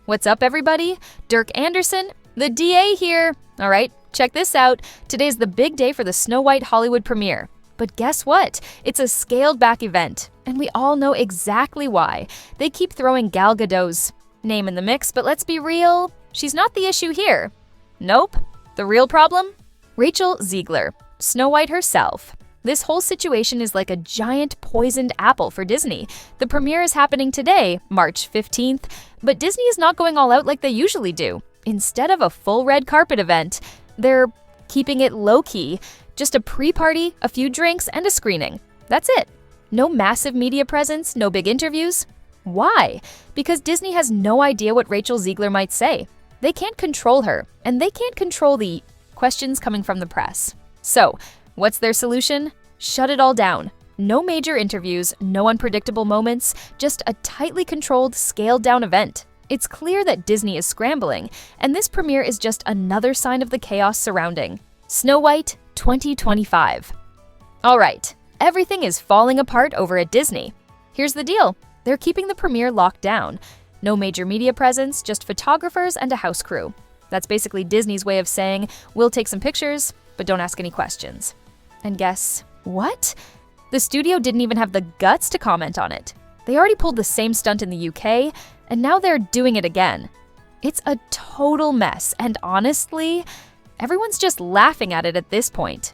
What's up, everybody? Dirk Anderson, the DA here. All right, check this out. Today's the big day for the Snow White Hollywood premiere. But guess what? It's a scaled-back event, and we all know exactly why. They keep throwing Gal Gadot's name in the mix, but let's be real, she's not the issue here. Nope. The real problem? Rachel Zegler, Snow White herself. This whole situation is like a giant poisoned apple for Disney. The premiere is happening today, March 15th, but Disney is not going all out like they usually do. Instead of a full red carpet event, they're keeping it low-key, just a pre-party, a few drinks, and a screening. That's it. No massive media presence, no big interviews. Why? Because Disney has no idea what Rachel Zegler might say. They can't control her, and they can't control the questions coming from the press. So, what's their solution? Shut it all down. No major interviews, no unpredictable moments, just a tightly controlled, scaled-down event. It's clear that Disney is scrambling, and this premiere is just another sign of the chaos surrounding Snow White 2025. All right, everything is falling apart over at Disney. Here's the deal. They're keeping the premiere locked down. No major media presence, just photographers and a house crew. That's basically Disney's way of saying, we'll take some pictures, but don't ask any questions. And guess what? The studio didn't even have the guts to comment on it. They already pulled the same stunt in the UK, and now they're doing it again. It's a total mess, and honestly, everyone's just laughing at it at this point.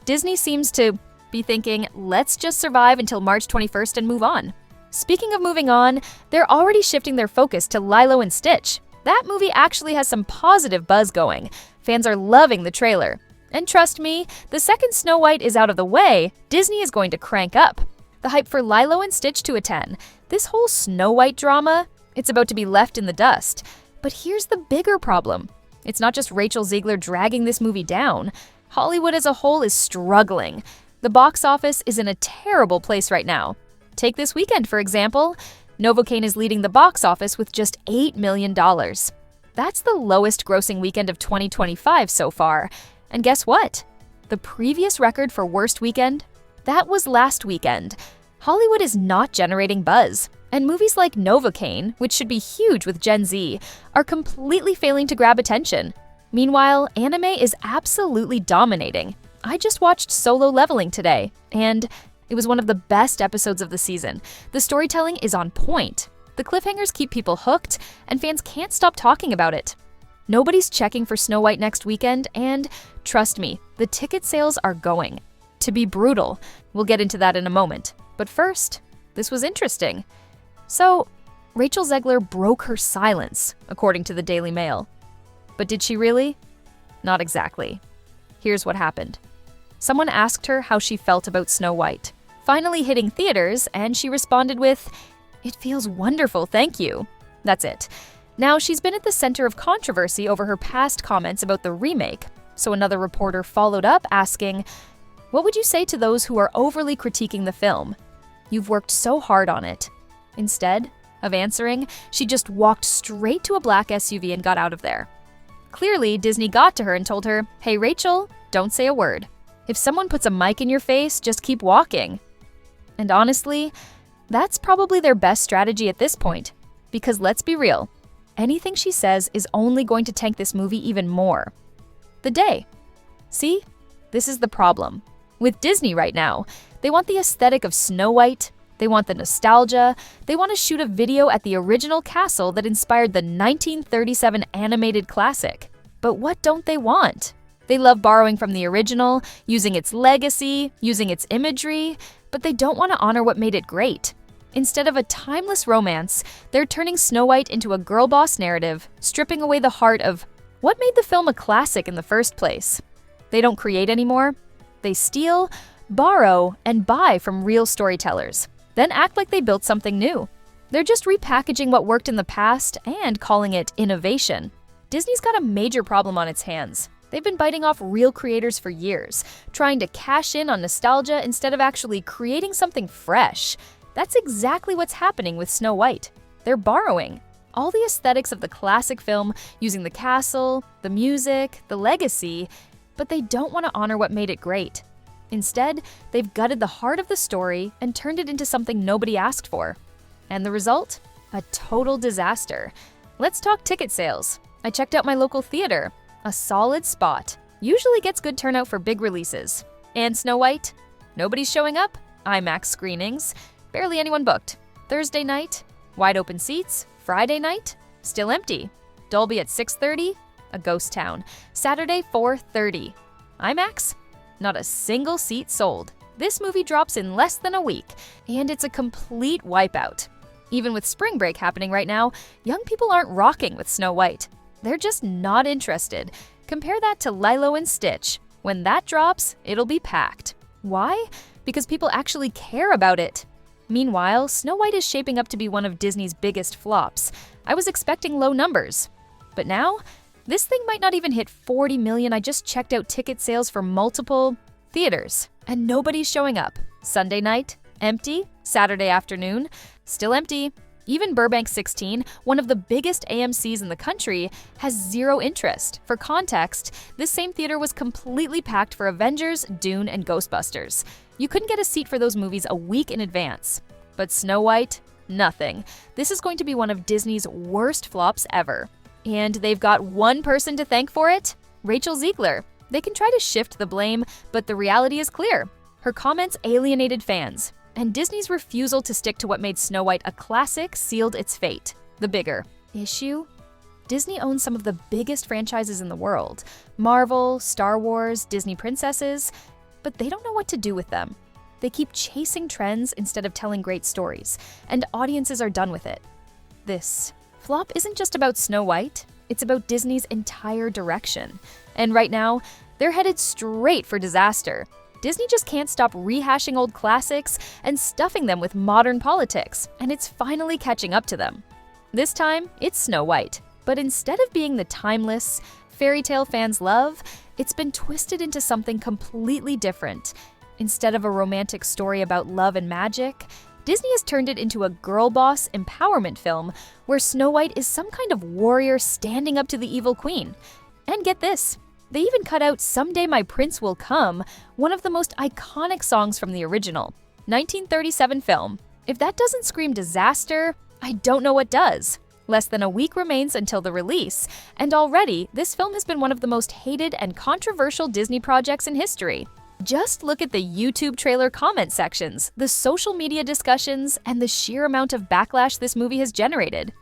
Disney seems to be thinking, let's just survive until March 21st and move on. Speaking of moving on, they're already shifting their focus to Lilo and Stitch. That movie actually has some positive buzz going. Fans are loving the trailer. And trust me, the second Snow White is out of the way, Disney is going to crank up. The hype for Lilo and Stitch to a 10. This whole Snow White drama, it's about to be left in the dust. But here's the bigger problem. It's not just Rachel Zegler dragging this movie down. Hollywood as a whole is struggling. The box office is in a terrible place right now. Take this weekend, for example. Novocaine is leading the box office with just $8 million. That's the lowest grossing weekend of 2025 so far. And guess what? The previous record for worst weekend? That was last weekend. Hollywood is not generating buzz. And movies like Novocaine, which should be huge with Gen Z, are completely failing to grab attention. Meanwhile, anime is absolutely dominating. I just watched Solo Leveling today, and it was one of the best episodes of the season. The storytelling is on point. The cliffhangers keep people hooked, and fans can't stop talking about it. Nobody's checking for Snow White next weekend, and trust me, the ticket sales are going to be brutal. We'll get into that in a moment. But first, this was interesting. So, Rachel Zegler broke her silence, according to the Daily Mail. But did she really? Not exactly. Here's what happened. Someone asked her how she felt about Snow White, finally hitting theaters, and she responded with, "It feels wonderful, thank you." That's it. Now, she's been at the center of controversy over her past comments about the remake, so another reporter followed up asking, "What would you say to those who are overly critiquing the film? You've worked so hard on it." Instead of answering, she just walked straight to a black SUV and got out of there. Clearly, Disney got to her and told her, "Hey Rachel, don't say a word. If someone puts a mic in your face, just keep walking." And honestly, that's probably their best strategy at this point, because let's be real, anything she says is only going to tank this movie even more. The day. See? This is the problem. With Disney right now, they want the aesthetic of Snow White, they want the nostalgia, they want to shoot a video at the original castle that inspired the 1937 animated classic. But what don't they want? They love borrowing from the original, using its legacy, using its imagery, but they don't want to honor what made it great. Instead of a timeless romance, they're turning Snow White into a girl boss narrative, stripping away the heart of what made the film a classic in the first place. They don't create anymore. They steal, borrow, and buy from real storytellers, then act like they built something new. They're just repackaging what worked in the past and calling it innovation. Disney's got a major problem on its hands. They've been biting off real creators for years, trying to cash in on nostalgia instead of actually creating something fresh. That's exactly what's happening with Snow White. They're borrowing all the aesthetics of the classic film, using the castle, the music, the legacy, but they don't want to honor what made it great. Instead, they've gutted the heart of the story and turned it into something nobody asked for. And the result? A total disaster. Let's talk ticket sales. I checked out my local theater. A solid spot. Usually gets good turnout for big releases. And Snow White? Nobody's showing up? IMAX screenings? Barely anyone booked. Thursday night? Wide open seats? Friday night? Still empty. Dolby at 6:30? A ghost town. Saturday 4:30. IMAX? Not a single seat sold. This movie drops in less than a week, and it's a complete wipeout. Even with spring break happening right now, young people aren't rocking with Snow White. They're just not interested. Compare that to Lilo and Stitch. When that drops, it'll be packed. Why? Because people actually care about it. Meanwhile, Snow White is shaping up to be one of Disney's biggest flops. I was expecting low numbers. But now, this thing might not even hit 40 million. I just checked out ticket sales for multiple theaters, and nobody's showing up. Sunday night, empty. Saturday afternoon, still empty. Even Burbank 16, one of the biggest AMCs in the country, has zero interest. For context, this same theater was completely packed for Avengers, Dune, and Ghostbusters. You couldn't get a seat for those movies a week in advance. But Snow White? Nothing. This is going to be one of Disney's worst flops ever. And they've got one person to thank for it? Rachel Zegler. They can try to shift the blame, but the reality is clear. Her comments alienated fans. And Disney's refusal to stick to what made Snow White a classic sealed its fate. The bigger issue? Disney owns some of the biggest franchises in the world. Marvel, Star Wars, Disney princesses. But they don't know what to do with them. They keep chasing trends instead of telling great stories, and audiences are done with it. This flop isn't just about Snow White, it's about Disney's entire direction. And right now, they're headed straight for disaster. Disney just can't stop rehashing old classics and stuffing them with modern politics, and it's finally catching up to them. This time, it's Snow White. But instead of being the timeless fairy tale fans love, it's been twisted into something completely different. Instead of a romantic story about love and magic, Disney has turned it into a girl boss empowerment film where Snow White is some kind of warrior standing up to the evil queen. And get this, they even cut out "Someday My Prince Will Come," one of the most iconic songs from the original 1937 film. If that doesn't scream disaster, I don't know what does. Less than a week remains until the release, and already this film has been one of the most hated and controversial Disney projects in history. Just look at the YouTube trailer comment sections, the social media discussions, and the sheer amount of backlash this movie has generated.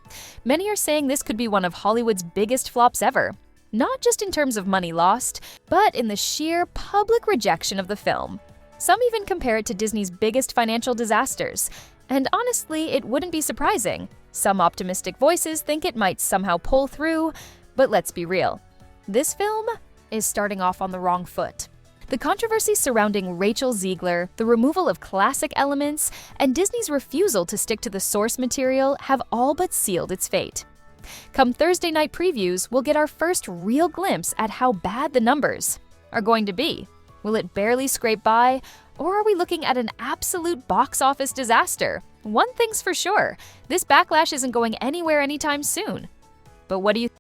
Many are saying this could be one of Hollywood's biggest flops ever. Not just in terms of money lost, but in the sheer public rejection of the film. Some even compare it to Disney's biggest financial disasters. And honestly, it wouldn't be surprising. Some optimistic voices think it might somehow pull through, but let's be real. This film is starting off on the wrong foot. The controversy surrounding Rachel Zegler, the removal of classic elements, and Disney's refusal to stick to the source material have all but sealed its fate. Come Thursday night previews, we'll get our first real glimpse at how bad the numbers are going to be. Will it barely scrape by, or are we looking at an absolute box office disaster? One thing's for sure, this backlash isn't going anywhere anytime soon. But what do you